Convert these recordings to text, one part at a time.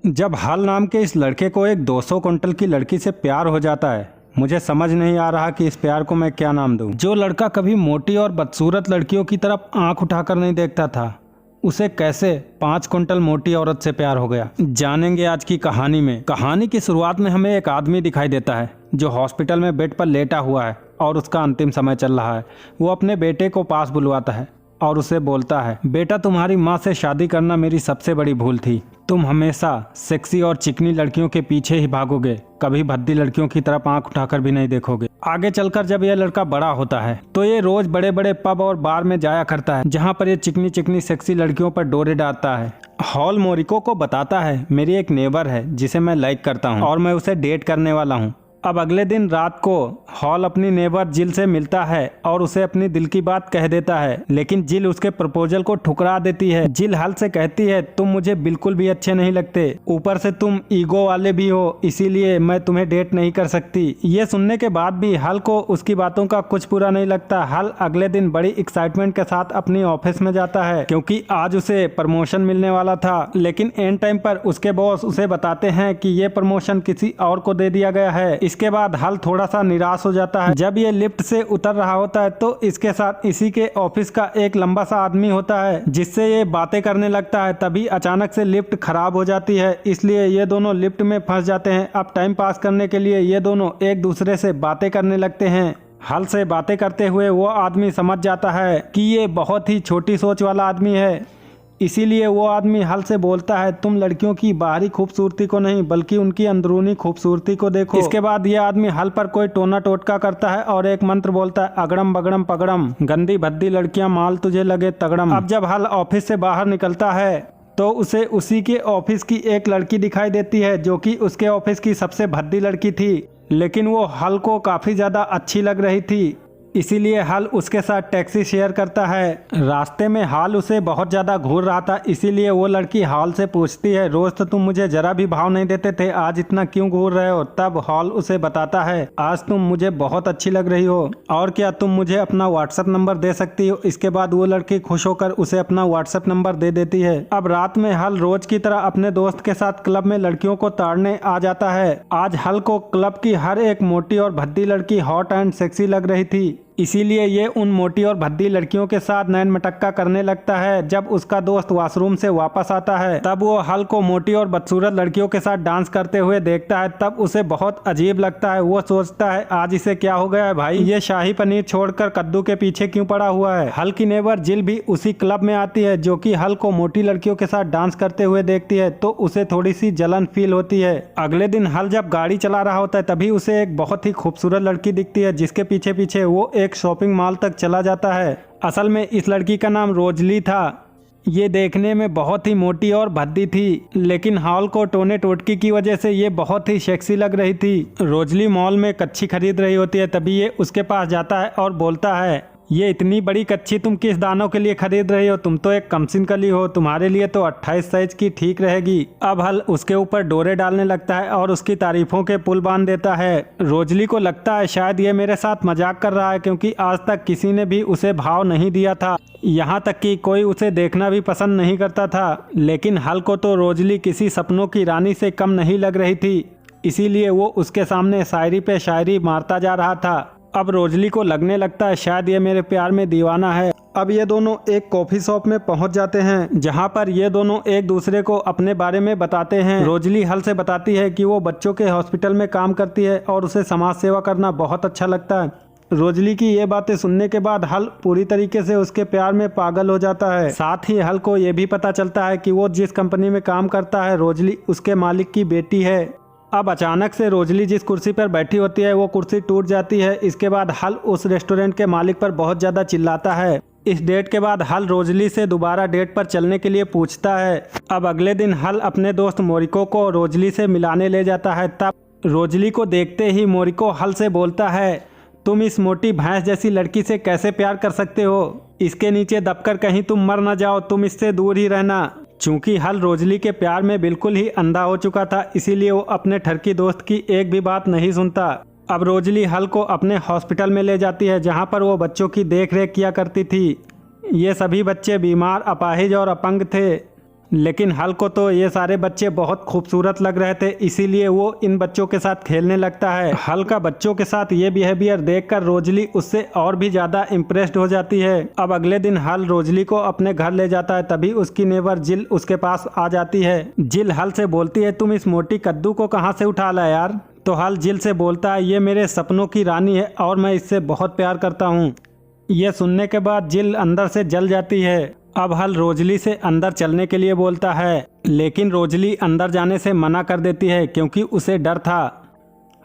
जब हल नाम के इस लड़के को एक 200 क्विंटल की लड़की से प्यार हो जाता है, मुझे समझ नहीं आ रहा कि इस प्यार को मैं क्या नाम दूं। जो लड़का कभी मोटी और बदसूरत लड़कियों की तरफ आंख उठाकर नहीं देखता था, उसे कैसे 5 क्विंटल मोटी औरत से प्यार हो गया, जानेंगे आज की कहानी में। कहानी की शुरुआत में हमें एक आदमी दिखाई देता है जो हॉस्पिटल में बेड पर लेटा हुआ है और उसका अंतिम समय चल रहा है। वो अपने बेटे को पास बुलवाता है और उसे बोलता है, बेटा तुम्हारी माँ से शादी करना मेरी सबसे बड़ी भूल थी। तुम हमेशा सेक्सी और चिकनी लड़कियों के पीछे ही भागोगे, कभी भद्दी लड़कियों की तरफ आंख उठाकर भी नहीं देखोगे। आगे चलकर जब यह लड़का बड़ा होता है तो ये रोज बड़े बड़े पब और बार में जाया करता है, जहाँ पर ये चिकनी चिकनी सेक्सी लड़कियों पर डोरे डालता है। हॉल मोरिको को बताता है, मेरी एक नेबर है जिसे मैं लाइक करता हूँ और मैं उसे डेट करने वाला हूँ। अब अगले दिन रात को हॉल अपनी नेबर जिल से मिलता है और उसे अपनी दिल की बात कह देता है, लेकिन जिल उसके प्रपोजल को ठुकरा देती है। जिल हल से कहती है, तुम मुझे बिल्कुल भी अच्छे नहीं लगते, ऊपर से तुम ईगो वाले भी हो, इसीलिए मैं तुम्हें डेट नहीं कर सकती। ये सुनने के बाद भी हल को उसकी बातों का कुछ बुरा नहीं लगता। हल अगले दिन बड़ी एक्साइटमेंट के साथ अपनी ऑफिस में जाता है क्योंकि आज उसे प्रमोशन मिलने वाला था, लेकिन एंड टाइम पर उसके बॉस उसे बताते हैं कि ये प्रमोशन किसी और को दे दिया गया है। इसके बाद हल थोड़ा सा निराश हो जाता है। जब ये लिफ्ट से उतर रहा होता है तो इसके साथ इसी के ऑफिस का एक लंबा सा आदमी होता है जिससे ये बातें करने लगता है। तभी अचानक से लिफ्ट खराब हो जाती है, इसलिए ये दोनों लिफ्ट में फंस जाते हैं। अब टाइम पास करने के लिए ये दोनों एक दूसरे से बातें करने लगते हैं। हल से बातें करते हुए वो आदमी समझ जाता है कि ये बहुत ही छोटी सोच वाला आदमी है, इसीलिए वो आदमी हल से बोलता है, तुम लड़कियों की बाहरी खूबसूरती को नहीं बल्कि उनकी अंदरूनी खूबसूरती को देखो। इसके बाद ये आदमी हल पर कोई टोना टोटका करता है और एक मंत्र बोलता है, अगड़म बगड़म पगड़म, गंदी भद्दी लड़कियां माल तुझे लगे तगड़म। अब जब हल ऑफिस से बाहर निकलता है तो उसे उसी के ऑफिस की एक लड़की दिखाई देती है जो कि उसके ऑफिस की सबसे भद्दी लड़की थी, लेकिन वो हल को काफी ज्यादा अच्छी लग रही थी, इसीलिए हल उसके साथ टैक्सी शेयर करता है। रास्ते में हल उसे बहुत ज़्यादा घूर रहा था, इसीलिए वो लड़की हल से पूछती है, रोज़ तो तुम मुझे ज़रा भी भाव नहीं देते थे, आज इतना क्यों घूर रहे हो। तब हल उसे बताता है, आज तुम मुझे बहुत अच्छी लग रही हो और क्या तुम मुझे अपना व्हाट्सएप नंबर दे सकती हो। इसके बाद वो लड़की खुश होकर उसे अपना व्हाट्सएप नंबर दे देती है। अब रात में हल रोज की तरह अपने दोस्त के साथ क्लब में लड़कियों को ताड़ने आ जाता है। आज हल को क्लब की हर एक मोटी और भद्दी लड़की हॉट एंड सेक्सी लग रही थी, इसीलिए ये उन मोटी और भद्दी लड़कियों के साथ नैन मटक्का करने लगता है। जब उसका दोस्त वॉशरूम से वापस आता है तब वो हल को मोटी और बदसूरत लड़कियों के साथ डांस करते हुए देखता है। तब उसे बहुत अजीब लगता है। वो सोचता है, आज इसे क्या हो गया है भाई, ये शाही पनीर छोड़कर कद्दू के पीछे क्यों पड़ा हुआ है। हल की नेबर जिल भी उसी क्लब में आती है जो कि हल को मोटी लड़कियों के साथ डांस करते हुए देखती है, तो उसे थोड़ी सी जलन फील होती है। अगले दिन हल जब गाड़ी चला रहा होता है तभी उसे एक बहुत ही खूबसूरत लड़की दिखती है जिसके पीछे पीछे वो एक शॉपिंग मॉल तक चला जाता है। असल में इस लड़की का नाम रोजली था। ये देखने में बहुत ही मोटी और भद्दी थी, लेकिन हॉल को टोने टोटकी की वजह से ये बहुत ही सेक्सी लग रही थी। रोजली मॉल में कच्छी खरीद रही होती है, तभी ये उसके पास जाता है और बोलता है, ये इतनी बड़ी कच्छी तुम किस दानों के लिए खरीद रही हो, तुम तो एक कमसिन कली हो, तुम्हारे लिए तो 28 साइज की ठीक रहेगी। अब हल उसके ऊपर डोरे डालने लगता है और उसकी तारीफों के पुल बांध देता है। रोजली को लगता है शायद ये मेरे साथ मजाक कर रहा है, क्योंकि आज तक किसी ने भी उसे भाव नहीं दिया था, यहाँ तक कि कोई उसे देखना भी पसंद नहीं करता था। लेकिन हल को तो रोजली किसी सपनों की रानी से कम नहीं लग रही थी, इसीलिए वो उसके सामने शायरी पे शायरी मारता जा रहा था। अब रोजली को लगने लगता है शायद ये मेरे प्यार में दीवाना है। अब ये दोनों एक कॉफी शॉप में पहुंच जाते हैं जहां पर ये दोनों एक दूसरे को अपने बारे में बताते हैं। रोजली हल से बताती है कि वो बच्चों के हॉस्पिटल में काम करती है और उसे समाज सेवा करना बहुत अच्छा लगता है। रोजली की ये बातें सुनने के बाद हल पूरी तरीके से उसके प्यार में पागल हो जाता है। साथ ही हल को ये भी पता चलता है कि वो जिस कंपनी में काम करता है रोजली उसके मालिक की बेटी है। अब अचानक से रोजली जिस कुर्सी पर बैठी होती है वो कुर्सी टूट जाती है। इसके बाद हल उस रेस्टोरेंट के मालिक पर बहुत ज़्यादा चिल्लाता है। इस डेट के बाद हल रोजली से दोबारा डेट पर चलने के लिए पूछता है। अब अगले दिन हल अपने दोस्त मोरिको को रोजली से मिलाने ले जाता है। तब रोजली को देखते ही मोरिको हल से बोलता है, तुम इस मोटी भैंस जैसी लड़की से कैसे प्यार कर सकते हो, इसके नीचे दबकर कहीं तुम मर न जाओ, तुम इससे दूर ही रहना। चूंकि हल रोजली के प्यार में बिल्कुल ही अंधा हो चुका था, इसीलिए वो अपने ठरकी दोस्त की एक भी बात नहीं सुनता। अब रोजली हल को अपने हॉस्पिटल में ले जाती है जहां पर वो बच्चों की देख रेख किया करती थी। ये सभी बच्चे बीमार, अपाहिज और अपंग थे। लेकिन हल को तो ये सारे बच्चे बहुत खूबसूरत लग रहे थे, इसीलिए वो इन बच्चों के साथ खेलने लगता है। हल का बच्चों के साथ ये बिहेवियर देखकर रोजली उससे और भी ज्यादा इम्प्रेस्ड हो जाती है। अब अगले दिन हल रोजली को अपने घर ले जाता है, तभी उसकी नेबर जिल उसके पास आ जाती है। जिल हल से बोलती है, तुम इस मोटी कद्दू को कहाँ से उठा लाया यार? तो हल जिल से बोलता है, ये मेरे सपनों की रानी है और मैं इससे बहुत प्यार करता हूँ। यह सुनने के बाद जिल अंदर से जल जाती है। अब हल रोजली से अंदर चलने के लिए बोलता है, लेकिन रोजली अंदर जाने से मना कर देती है क्योंकि उसे डर था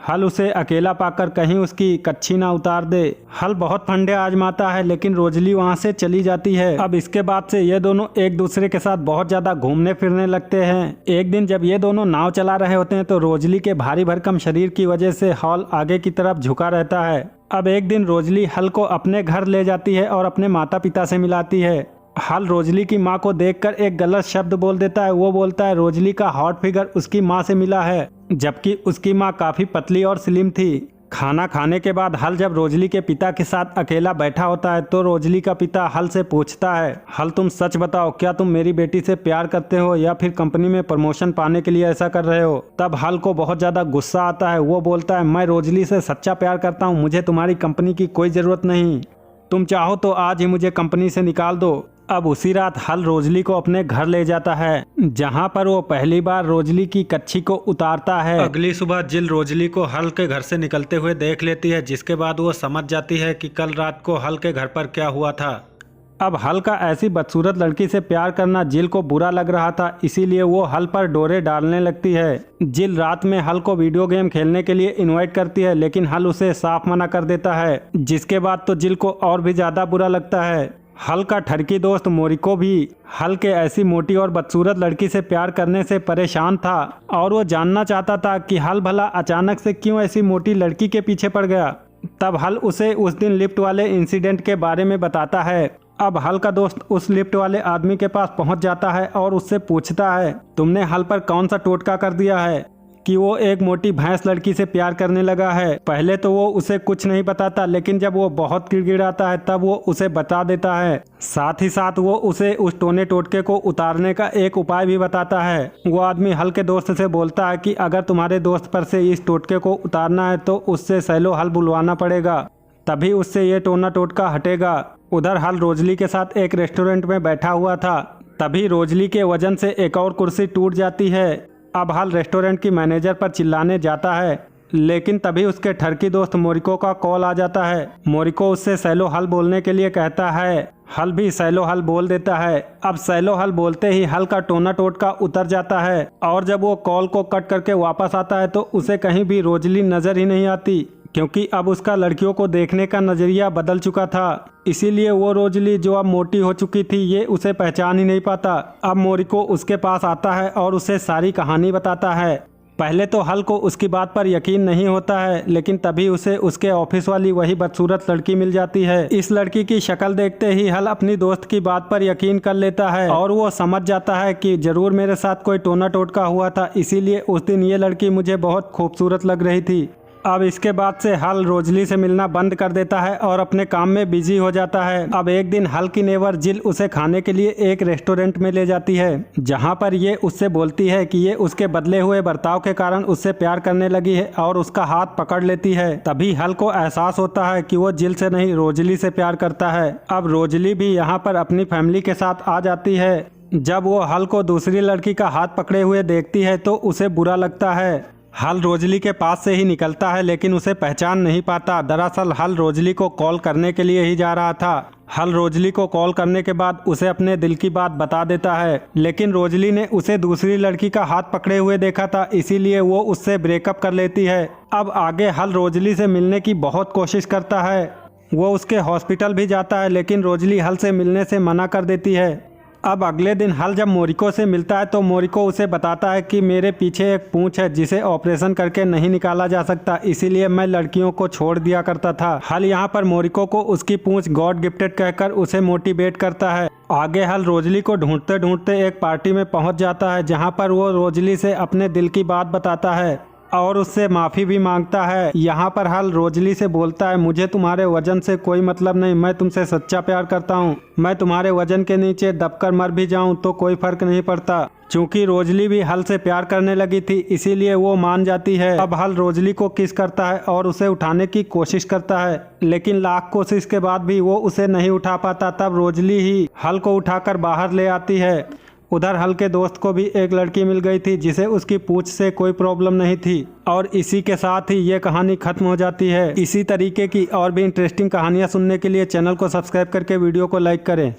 हल उसे अकेला पाकर कहीं उसकी कच्छी ना उतार दे। हल बहुत फंडे आजमाता है लेकिन रोजली वहां से चली जाती है। अब इसके बाद से ये दोनों एक दूसरे के साथ बहुत ज्यादा घूमने फिरने लगते हैं। एक दिन जब ये दोनों नाव चला रहे होते हैं तो रोजली के भारी भरकम शरीर की वजह से हल आगे की तरफ झुका रहता है। अब एक दिन रोजली हल को अपने घर ले जाती है और अपने माता पिता से मिलाती है। हल रोजली की माँ को देखकर एक गलत शब्द बोल देता है। वो बोलता है रोजली का हॉट फिगर उसकी माँ से मिला है, जबकि उसकी माँ काफी पतली और स्लिम थी। खाना खाने के बाद हल जब रोजली के पिता के साथ अकेला बैठा होता है तो रोजली का पिता हल से पूछता है, हल तुम सच बताओ, क्या तुम मेरी बेटी से प्यार करते हो या फिर कंपनी में प्रमोशन पाने के लिए ऐसा कर रहे हो? तब हल को बहुत ज्यादा गुस्सा आता है। वो बोलता है, मैं रोजली से सच्चा प्यार करता हूँ, मुझे तुम्हारी कंपनी की कोई जरूरत नहीं। तुम चाहो तो आज ही मुझे कंपनी से निकाल दो। अब उसी रात हल रोजली को अपने घर ले जाता है, जहां पर वो पहली बार रोजली की कच्छी को उतारता है। अगली सुबह जिल रोजली को हल के घर से निकलते हुए देख लेती है, जिसके बाद वो समझ जाती है कि कल रात को हल के घर पर क्या हुआ था। अब हल का ऐसी बदसूरत लड़की से प्यार करना जिल को बुरा लग रहा था, इसीलिए वो हल पर डोरे डालने लगती है। जिल रात में हल को वीडियो गेम खेलने के लिए इनवाइट करती है, लेकिन हल उसे साफ मना कर देता है, जिसके बाद तो जिल को और भी ज्यादा बुरा लगता है। हल का ठरकी दोस्त मोरिको भी हल के ऐसी मोटी और बदसूरत लड़की से प्यार करने से परेशान था और वो जानना चाहता था कि हल भला अचानक से क्यों ऐसी मोटी लड़की के पीछे पड़ गया। तब हल उसे उस दिन लिफ्ट वाले इंसिडेंट के बारे में बताता है। अब हल का दोस्त उस लिफ्ट वाले आदमी के पास पहुंच जाता है और उससे पूछता है, तुमने हल पर कौन सा टोटका कर दिया है कि वो एक मोटी भैंस लड़की से प्यार करने लगा है? पहले तो वो उसे कुछ नहीं बताता, लेकिन जब वो बहुत गिड़गिड़ाता है तब वो उसे बता देता है। साथ ही साथ वो उसे उस टोने टोटके को उतारने का एक उपाय भी बताता है। वो आदमी हल के दोस्त से बोलता है कि अगर तुम्हारे दोस्त पर से इस टोटके को उतारना है तो उससे सैलो हल बुलवाना पड़ेगा, तभी उससे ये टोना टोटका हटेगा। उधर हल रोजली के साथ एक रेस्टोरेंट में बैठा हुआ था, तभी रोजली के वजन से एक और कुर्सी टूट जाती है। अब हल रेस्टोरेंट की मैनेजर पर चिल्लाने जाता है, लेकिन तभी उसके ठरकी दोस्त मोरिको का कॉल आ जाता है। मोरिको उससे सैलो हल बोलने के लिए कहता है। हल भी सैलो हल बोल देता है। अब सैलो हल बोलते ही हल का टोना टोटका उतर जाता है और जब वो कॉल को कट करके वापस आता है तो उसे कहीं भी रोजली नजर ही नहीं आती, क्योंकि अब उसका लड़कियों को देखने का नजरिया बदल चुका था। इसीलिए वो रोजली जो अब मोटी हो चुकी थी ये उसे पहचान ही नहीं पाता। अब मोरिको उसके पास आता है और उसे सारी कहानी बताता है। पहले तो हल को उसकी बात पर यकीन नहीं होता है, लेकिन तभी उसे उसके ऑफिस वाली वही बदसूरत लड़की मिल जाती है। इस लड़की की शक्ल देखते ही हल अपनी दोस्त की बात पर यकीन कर लेता है और वो समझ जाता है कि जरूर मेरे साथ कोई टोना टोटका हुआ था, इसीलिए उस दिन ये लड़की मुझे बहुत खूबसूरत लग रही थी। अब इसके बाद से हल रोजली से मिलना बंद कर देता है और अपने काम में बिजी हो जाता है। अब एक दिन हल की नेबर जिल उसे खाने के लिए एक रेस्टोरेंट में ले जाती है, जहां पर ये उससे बोलती है कि ये उसके बदले हुए बर्ताव के कारण उससे प्यार करने लगी है और उसका हाथ पकड़ लेती है। तभी हल को एहसास होता है कि वो जिल से नहीं रोजली से प्यार करता है। अब रोजली भी यहाँ पर अपनी फैमिली के साथ आ जाती है। जब वो हल को दूसरी लड़की का हाथ पकड़े हुए देखती है तो उसे बुरा लगता है। हल रोजली के पास से ही निकलता है, लेकिन उसे पहचान नहीं पाता। दरअसल हल रोजली को कॉल करने के लिए ही जा रहा था। हल रोजली को कॉल करने के बाद उसे अपने दिल की बात बता देता है, लेकिन रोजली ने उसे दूसरी लड़की का हाथ पकड़े हुए देखा था, इसीलिए वो उससे ब्रेकअप कर लेती है। अब आगे हल रोजली से मिलने की बहुत कोशिश करता है। वो उसके हॉस्पिटल भी जाता है, लेकिन रोजली हल से मिलने से मना कर देती है। अब अगले दिन हल जब मोरिको से मिलता है तो मोरिको उसे बताता है कि मेरे पीछे एक पूंछ है जिसे ऑपरेशन करके नहीं निकाला जा सकता, इसीलिए मैं लड़कियों को छोड़ दिया करता था। हल यहाँ पर मोरिको को उसकी पूंछ गॉड गिफ्टेड कहकर उसे मोटिवेट करता है। आगे हल रोजली को ढूंढते ढूंढते एक पार्टी में पहुंच जाता है, जहाँ पर वो रोजली से अपने दिल की बात बताता है। और उससे माफ़ी भी मांगता है। यहाँ पर हल रोजली से बोलता है, मुझे तुम्हारे वजन से कोई मतलब नहीं, मैं तुमसे सच्चा प्यार करता हूँ। मैं तुम्हारे वजन के नीचे दबकर मर भी जाऊँ तो कोई फर्क नहीं पड़ता। चूंकि रोजली भी हल से प्यार करने लगी थी इसीलिए वो मान जाती है। अब हल रोजली को किस करता है और उसे उठाने की कोशिश करता है, लेकिन लाख कोशिश के बाद भी वो उसे नहीं उठा पाता। तब रोजली ही हल को उठाकर बाहर ले आती है। उधर हल के दोस्त को भी एक लड़की मिल गई थी जिसे उसकी पूंछ से कोई प्रॉब्लम नहीं थी। और इसी के साथ ही ये कहानी खत्म हो जाती है। इसी तरीके की और भी इंटरेस्टिंग कहानियाँ सुनने के लिए चैनल को सब्सक्राइब करके वीडियो को लाइक करें।